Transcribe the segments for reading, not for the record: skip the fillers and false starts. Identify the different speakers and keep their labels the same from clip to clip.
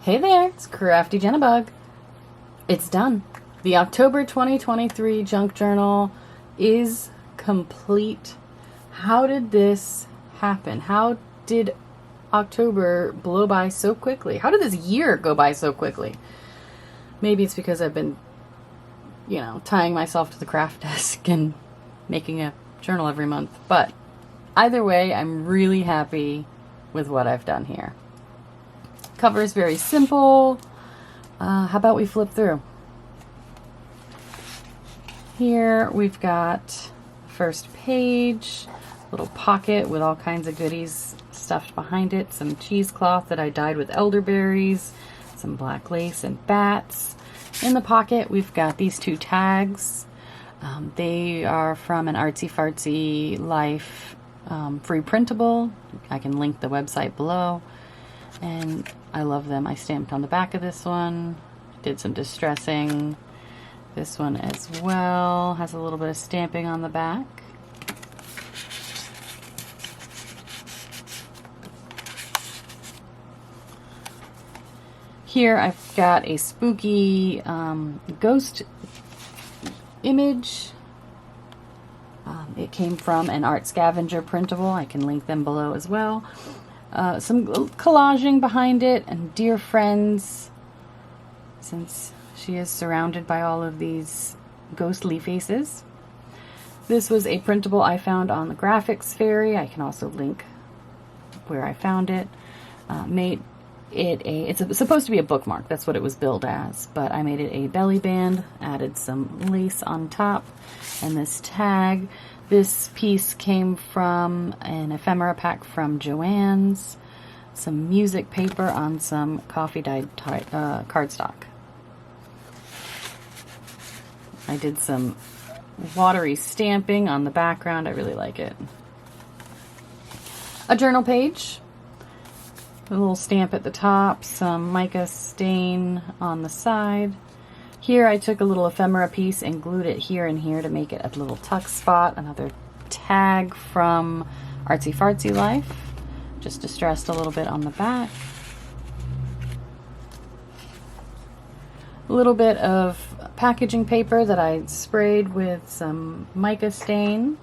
Speaker 1: Hey there, it's Crafty Jennabug. It's done. The October 2023 junk journal is complete. How did this happen? How did October blow by so quickly? How did this year go by so quickly? Maybe it's because I've been, tying myself to the craft desk and making a journal every month. But either way, I'm really happy with what I've done here. Cover is very simple. How about we flip through? Here we've got first page, little pocket with all kinds of goodies stuffed behind it, some cheesecloth that I dyed with elderberries, some black lace and bats. In the pocket we've got these two tags. They are from an Artsy Fartsy Life free printable. I can link the website below. And I love them. I stamped on the back of this one, did some distressing. This one as well has a little bit of stamping on the back. Here I've got a spooky ghost image. It came from an Art Scavenger printable. I can link them below as well. Some collaging behind it, and dear friends, since she is surrounded by all of these ghostly faces. This was a printable I found on the Graphics Fairy. I can also link where I found it. It's supposed to be a bookmark. That's what it was billed as, but I made it a belly band, added some lace on top, and this tag. This piece came from an ephemera pack from Joann's, some music paper on some coffee dyed cardstock. I did some watery stamping on the background. I really like it. A journal page, a little stamp at the top, some mica stain on the side. Here I took a little ephemera piece and glued it here and here to make it a little tuck spot. Another tag from Artsy Fartsy Life, just distressed a little bit on the back. A little bit of packaging paper that I sprayed with some mica stain,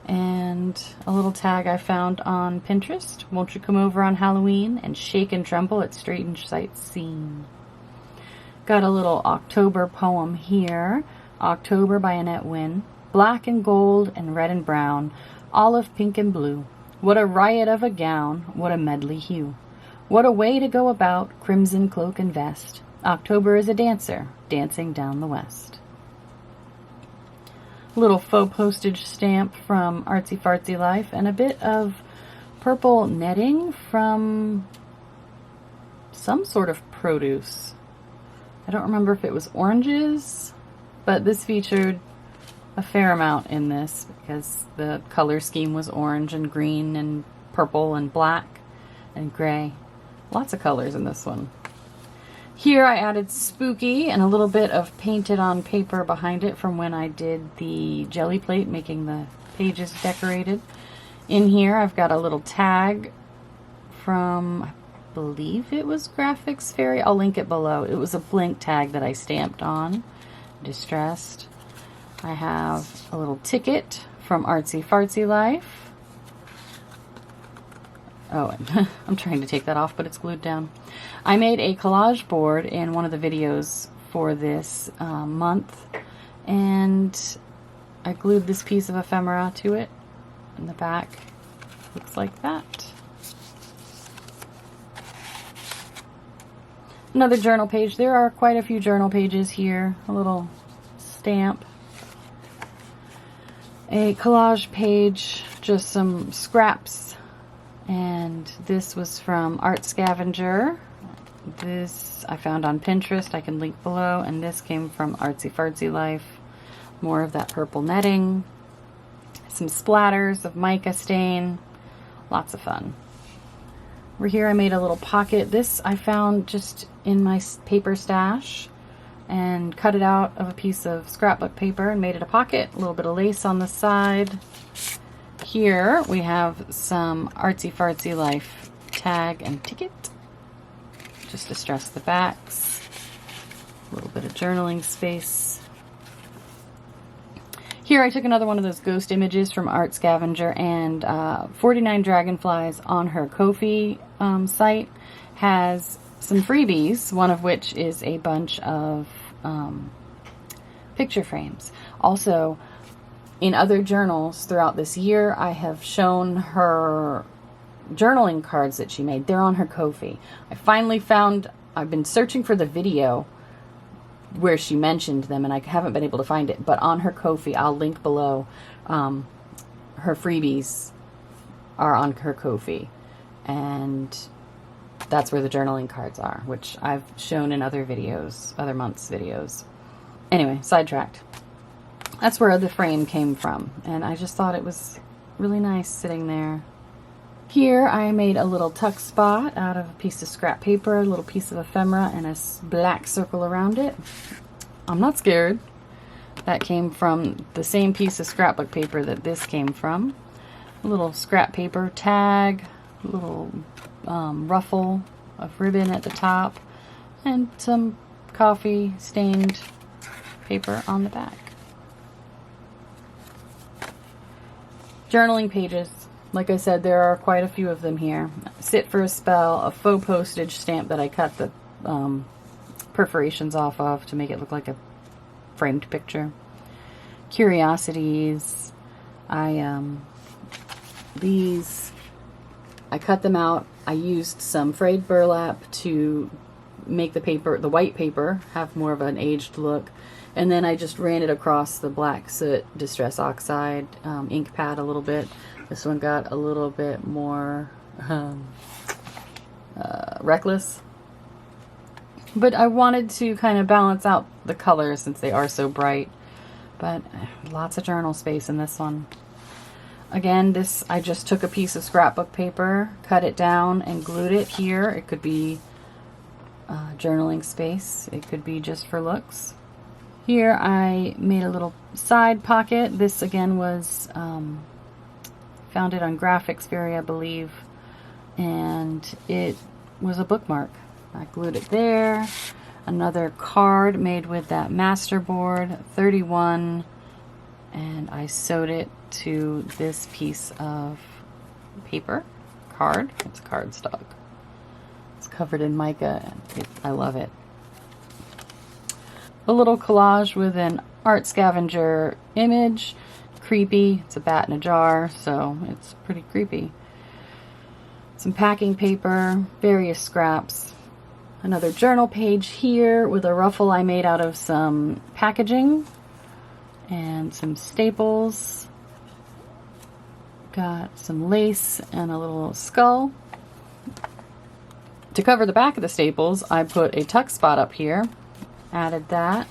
Speaker 1: and a little tag I found on Pinterest. Won't you come over on Halloween and shake and tremble at strange sights seen? Got a little October poem here. October by Annette Wynne. Black and gold and red and brown, olive, pink and blue. What a riot of a gown, what a medley hue. What a way to go about, crimson cloak and vest. October is a dancer, dancing down the west. Little faux postage stamp from Artsy Fartsy Life, and a bit of purple netting from some sort of produce. I don't remember if it was oranges, but this featured a fair amount in this because the color scheme was orange and green and purple and black and gray. Lots of colors in this one. Here I added spooky and a little bit of painted on paper behind it from when I did the jelly plate, making the pages decorated. In here I've got a little tag from, I believe it was Graphics Fairy. I'll link it below. It was a blank tag that I stamped on, distressed. I have a little ticket from Artsy Fartsy Life. Oh, I'm trying to take that off, but it's glued down. I made a collage board in one of the videos for this month, and I glued this piece of ephemera to it. In the back, looks like that. Another journal page. There are quite a few journal pages here. A little stamp. A collage page, just some scraps. And this was from Art Scavenger. This I found on Pinterest. I can link below. And this came from Artsy Fartsy Life. More of that purple netting. Some splatters of mica stain. Lots of fun. Over here I made a little pocket. This I found just in my paper stash and cut it out of a piece of scrapbook paper and made it a pocket. A little bit of lace on the side. Here we have some Artsy Fartsy Life tag and ticket. just distress the backs. A little bit of journaling space. Here I took another one of those ghost images from Art Scavenger, and 49 Dragonflies on her Ko-fi site has some freebies, one of which is a bunch of picture frames. Also, in other journals throughout this year, I have shown her journaling cards that she made. They're on her Ko-fi. I finally found, I've been searching for the video where she mentioned them, and I haven't been able to find it, but on her Ko-fi, I'll link below, her freebies are on her Ko-fi, and that's where the journaling cards are, which I've shown in other videos, other months' videos. Anyway, sidetracked. That's where the frame came from, and I just thought it was really nice sitting there. Here I made a little tuck spot out of a piece of scrap paper, a little piece of ephemera, and a black circle around it. I'm not scared. That came from the same piece of scrapbook paper that this came from. A little scrap paper tag, a little ruffle of ribbon at the top, and some coffee stained paper on the back. Journaling pages. Like I said, there are quite a few of them here. Sit for a Spell, a faux postage stamp that I cut the perforations off of to make it look like a framed picture. Curiosities. These, I cut them out. I used some frayed burlap to make the paper, the white paper, have more of an aged look. And then I just ran it across the black soot Distress Oxide ink pad a little bit. This one got a little bit more reckless. But I wanted to kind of balance out the colors since they are so bright. But lots of journal space in this one. Again, this, I just took a piece of scrapbook paper, cut it down, and glued it here. It could be journaling space. It could be just for looks. Here I made a little side pocket. This again was found it on Graphics Fairy, I believe, and it was a bookmark. I glued it there. Another card made with that masterboard, 31, and I sewed it to this piece of paper, card. It's cardstock. It's covered in mica. I love it. A little collage with an Art Scavenger image. Creepy. It's a bat in a jar, so it's pretty creepy. Some packing paper, various scraps. Another journal page here with a ruffle I made out of some packaging and some staples. Got some lace and a little skull. To cover the back of the staples, I put a tuck spot up here. Added that,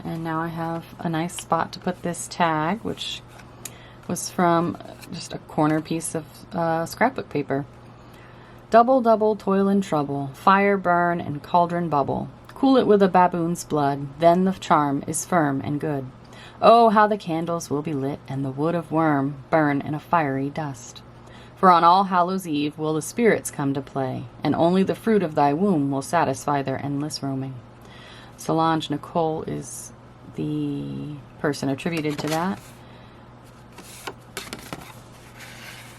Speaker 1: and now I have a nice spot to put this tag, which was from just a corner piece of scrapbook paper. Double, double, toil and trouble, fire burn and cauldron bubble. Cool it with a baboon's blood, then the charm is firm and good. Oh, how the candles will be lit, and the wood of worm burn in a fiery dust. For on All Hallows Eve will the spirits come to play, and only the fruit of thy womb will satisfy their endless roaming. Solange Nicole is the person attributed to that.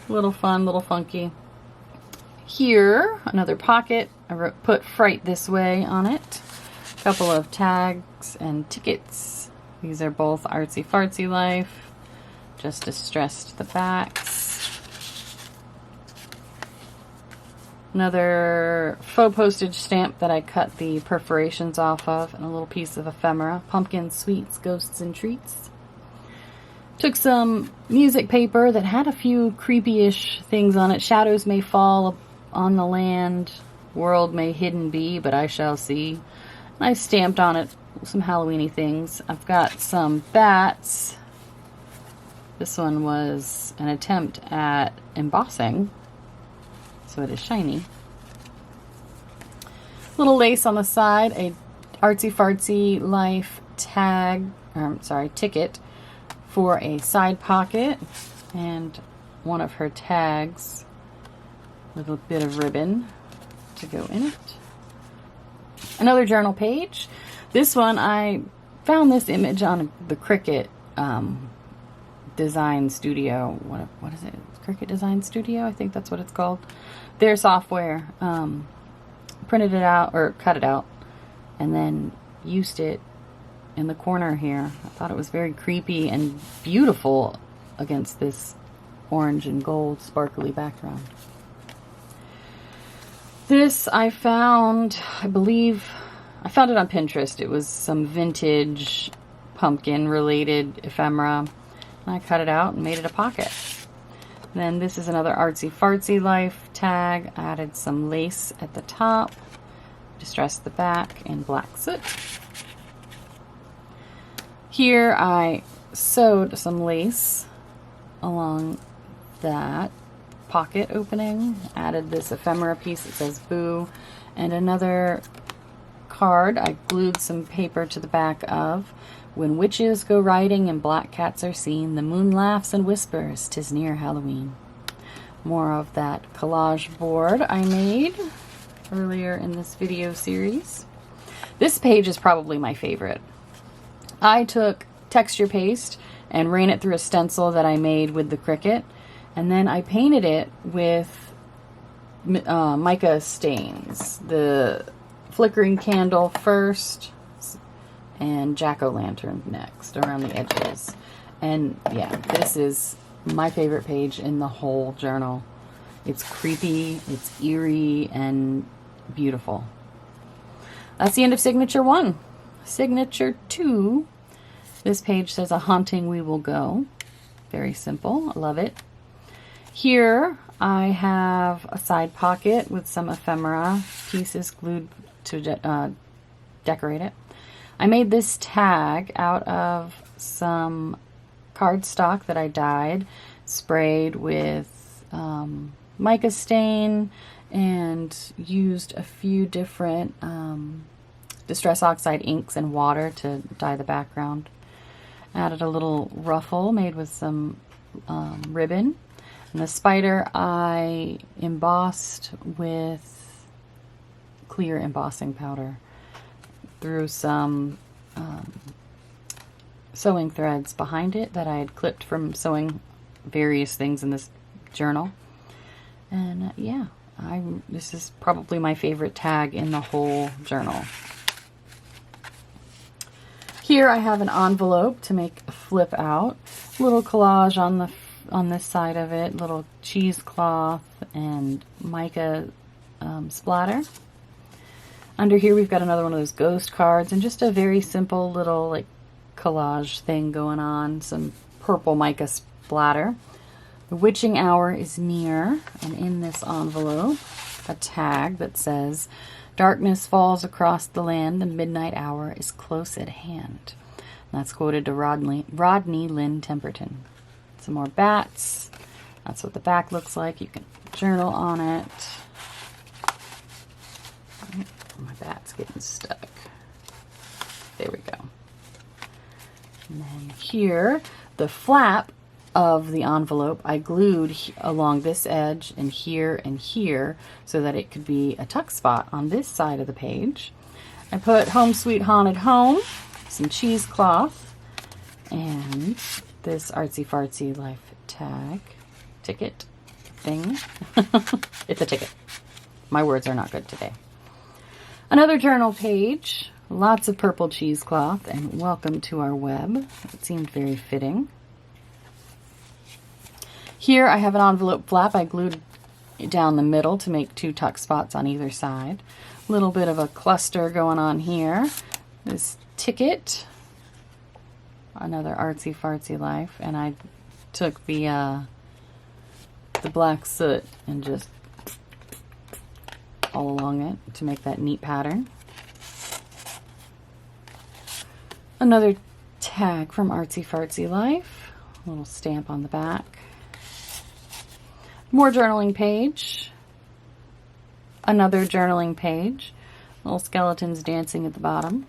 Speaker 1: Little fun, little funky. Here, another pocket. I put Fright This Way on it. A couple of tags and tickets. These are both Artsy Fartsy Life. Just distressed the backs. Another faux postage stamp that I cut the perforations off of, and a little piece of ephemera. Pumpkin Sweets, Ghosts and Treats. Took some music paper that had a few creepy-ish things on it. Shadows may fall on the land, world may hidden be, but I shall see. And I stamped on it some Halloween-y things. I've got some bats. This one was an attempt at embossing, so it is shiny. Little lace on the side, a Artsy Fartsy Life ticket for a side pocket, and one of her tags with a bit of ribbon to go in it. Another journal page. This one, I found this image on the Cricut Design Studio. What is it? Cricut Design Studio? I think that's what it's called. Their software. Printed it out, or cut it out, and then used it in the corner here. I thought it was very creepy and beautiful against this orange and gold sparkly background. This I found, I believe, I found it on Pinterest. It was some vintage pumpkin related ephemera. And I cut it out and made it a pocket. And then this is another Artsy Fartsy Life tag. I added some lace at the top, distressed the back in black soot. Here I sewed some lace along that pocket opening, added this ephemera piece that says boo, and another card I glued some paper to the back of. When witches go riding and black cats are seen, the moon laughs and whispers, 'tis near Halloween. More of that collage board I made earlier in this video series. This page is probably my favorite. I took texture paste and ran it through a stencil that I made with the Cricut, and then I painted it with mica stains. The flickering candle first, and jack-o'-lantern next around the edges. And yeah, this is my favorite page in the whole journal. It's creepy, it's eerie, and beautiful. That's the end of Signature 1. Signature 2, this page says, "A haunting we will go." Very simple, I love it. Here I have a side pocket with some ephemera pieces glued to decorate it. I made this tag out of some cardstock that I dyed, sprayed with mica stain, and used a few different Distress Oxide inks and water to dye the background. Added a little ruffle made with some ribbon. And the spider I embossed with clear embossing powder. Threw some sewing threads behind it that I had clipped from sewing various things in this journal. And yeah, this is probably my favorite tag in the whole journal. Here I have an envelope to make a flip out. Little collage on this side of it, little cheesecloth and mica splatter. Under here we've got another one of those ghost cards and just a very simple little like collage thing going on. Some purple mica splatter. The witching hour is near, and in this envelope a tag that says, "Darkness falls across the land, the midnight hour is close at hand." And that's quoted to Rodney Lynn Temperton. Some more bats. That's what the back looks like. You can journal on it. My bat's getting stuck. There we go. And then here, the flap of the envelope I glued along this edge and here so that it could be a tuck spot on this side of the page. I put Home Sweet Haunted Home, some cheesecloth, and this Artsy Fartsy Life tag ticket thing. It's a ticket. My words are not good today. Another journal page, lots of purple cheesecloth, and welcome to our web. It seemed very fitting. Here I have an envelope flap I glued down the middle to make two tuck spots on either side. A little bit of a cluster going on here. This ticket, another Artsy Fartsy Life, and I took the black soot and just all along it to make that neat pattern. Another tag from Artsy Fartsy Life, a little stamp on the back. More journaling page. Another journaling page. Little skeletons dancing at the bottom.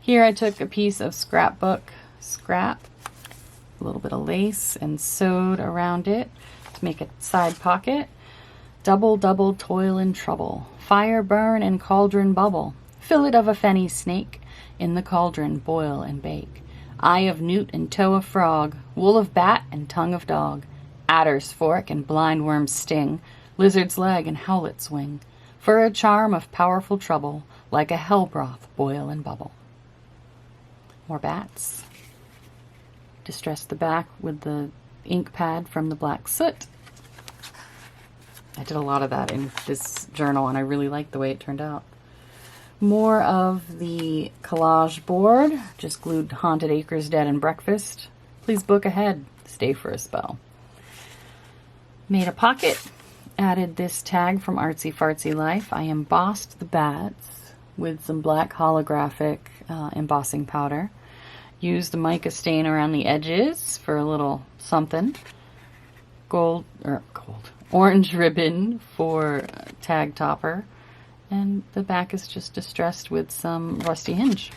Speaker 1: Here I took a piece of scrapbook scrap, a little bit of lace, and sewed around it to make a side pocket. Double, double toil and trouble, fire burn and cauldron bubble, fillet of a fenny snake, in the cauldron boil and bake. Eye of newt and toe of frog, wool of bat and tongue of dog, adder's fork and blind worm's sting, lizard's leg and howlet's wing, for a charm of powerful trouble, like a hell broth boil and bubble. More bats. Distress the back with the ink pad from the black soot. I did a lot of that in this journal, and I really liked the way it turned out. More of the collage board. Just glued Haunted Acres Dead and Breakfast. Please book ahead. Stay for a spell. Made a pocket. Added this tag from Artsy Fartsy Life. I embossed the bats with some black holographic embossing powder. Used the mica stain around the edges for a little something. Orange ribbon for tag topper. And the back is just distressed with some rusty hinge.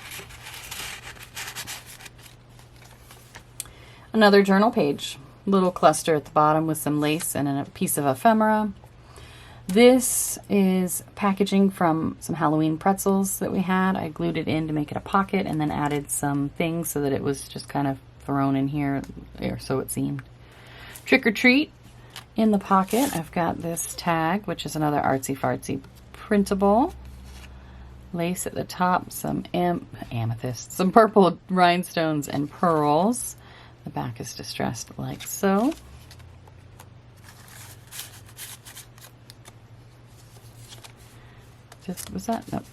Speaker 1: Another journal page. Little cluster at the bottom with some lace and a piece of ephemera. This is packaging from some Halloween pretzels that we had. I glued it in to make it a pocket and then added some things so that it was just kind of thrown in here, or so it seemed. Trick or treat. In the pocket, I've got this tag, which is another Artsy Fartsy printable. Lace at the top, some amethyst, some purple rhinestones and pearls. The back is distressed like so. Was that? No.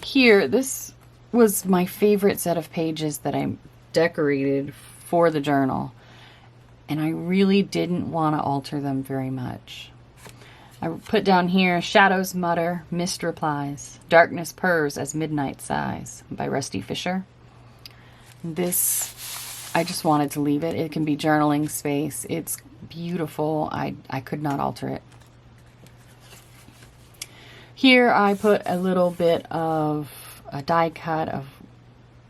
Speaker 1: Here, this was my favorite set of pages that I decorated for the journal. And I really didn't want to alter them very much. I put down here, shadows mutter, mist replies, darkness purrs as midnight sighs, by Rusty Fisher. This, I just wanted to leave it. It can be journaling space. It's beautiful. I could not alter it. Here I put a little bit of a die cut of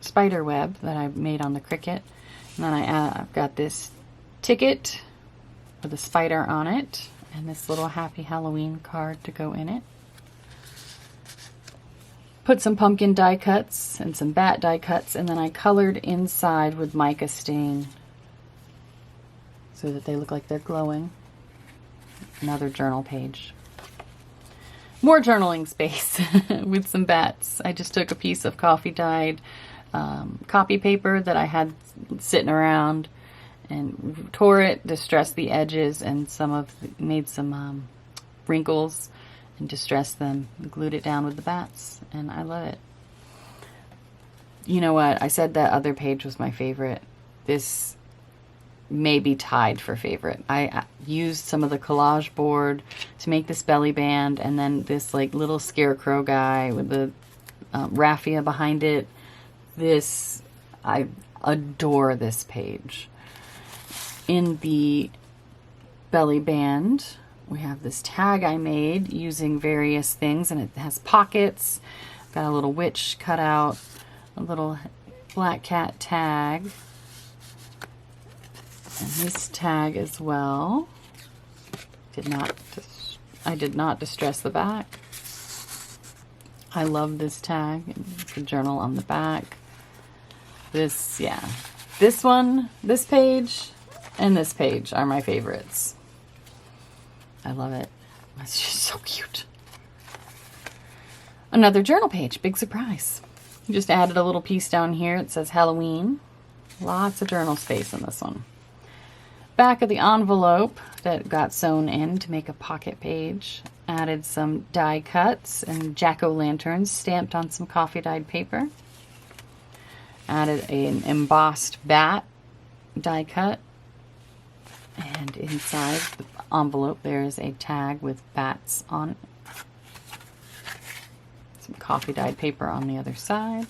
Speaker 1: spider web that I made on the Cricut. And then I've got this ticket with a spider on it and this little Happy Halloween card to go in it. Put some pumpkin die cuts and some bat die cuts, and then I colored inside with mica stain so that they look like they're glowing. Another journal page. More journaling space with some bats. I just took a piece of coffee dyed copy paper that I had sitting around and tore it, distressed the edges, and made some wrinkles and distressed them, and glued it down with the bats, and I love it. You know what? I said that other page was my favorite. This may be tied for favorite. I used some of the collage board to make this belly band, and then this like little scarecrow guy with the raffia behind it. I adore this page. In the belly band, we have this tag I made using various things, and it has pockets. Got a little witch cut out, a little black cat tag, and this tag as well. I did not distress the back. I love this tag. The journal on the back. This one, this page, and this page are my favorites. I love it. It's just so cute. Another journal page, big surprise. Just added a little piece down here. It says Halloween. Lots of journal space in this one. Back of the envelope that got sewn in to make a pocket page. Added some die cuts and jack-o'-lanterns stamped on some coffee dyed paper. Added an embossed bat die cut. And inside the envelope there is a tag with bats on it. Some coffee dyed paper on the other side.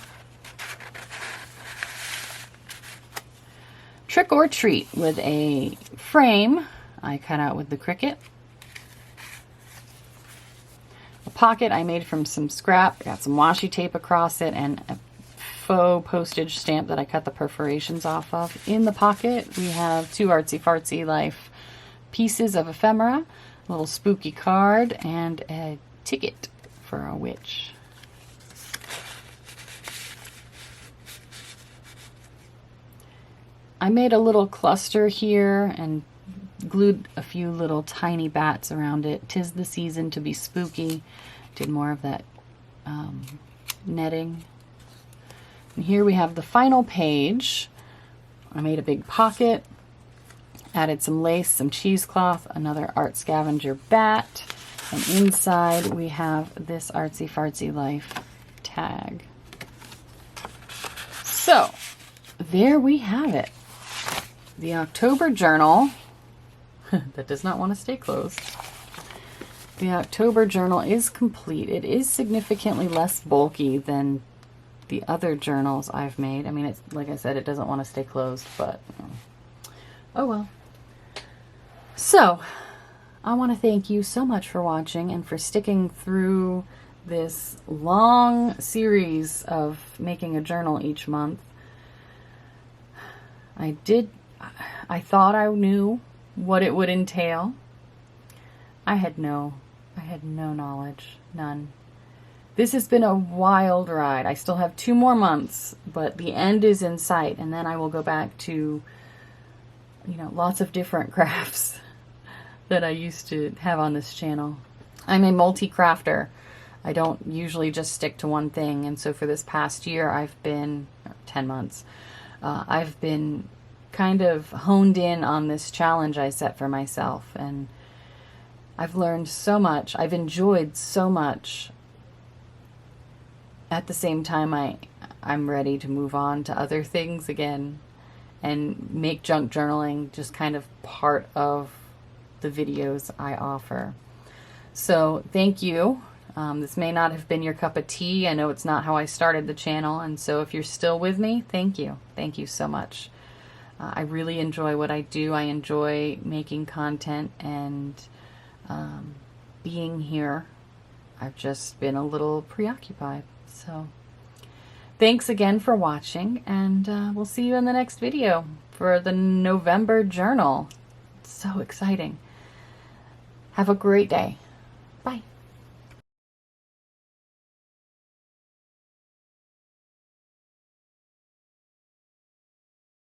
Speaker 1: Trick or treat with a frame I cut out with the Cricut. A pocket I made from some scrap. Got some washi tape across it and a faux postage stamp that I cut the perforations off of. In the pocket we have two Artsy Fartsy Life pieces of ephemera, a little spooky card, and a ticket for a witch. I made a little cluster here and glued a few little tiny bats around it. 'Tis the season to be spooky. Did more of that netting. And here we have the final page. I made a big pocket, added some lace, some cheesecloth, another Art Scavenger bat, and inside we have this Artsy Fartsy Life tag. So, there we have it. The October journal that does not want to stay closed. The October journal is complete. It is significantly less bulky than the other journals I've made. I mean, it's like I said, it doesn't want to stay closed, but oh well. So, I want to thank you so much for watching and for sticking through this long series of making a journal each month. I thought I knew what it would entail. I had no knowledge, none. This has been a wild ride. I still have 2 more months, but the end is in sight, and then I will go back to, lots of different crafts that I used to have on this channel. I'm a multi-crafter. I don't usually just stick to one thing, and so for this past year, 10 months, I've been kind of honed in on this challenge I set for myself, and I've learned so much. I've enjoyed so much. At the same time, I'm ready to move on to other things again and make junk journaling just kind of part of the videos I offer. So thank you. This may not have been your cup of tea. I know it's not how I started the channel, and so if you're still with me, thank you. Thank you so much. I really enjoy what I do. I enjoy making content and being here. I've just been a little preoccupied. So thanks again for watching, and we'll see you in the next video for the November journal. It's so exciting. Have a great day. Bye.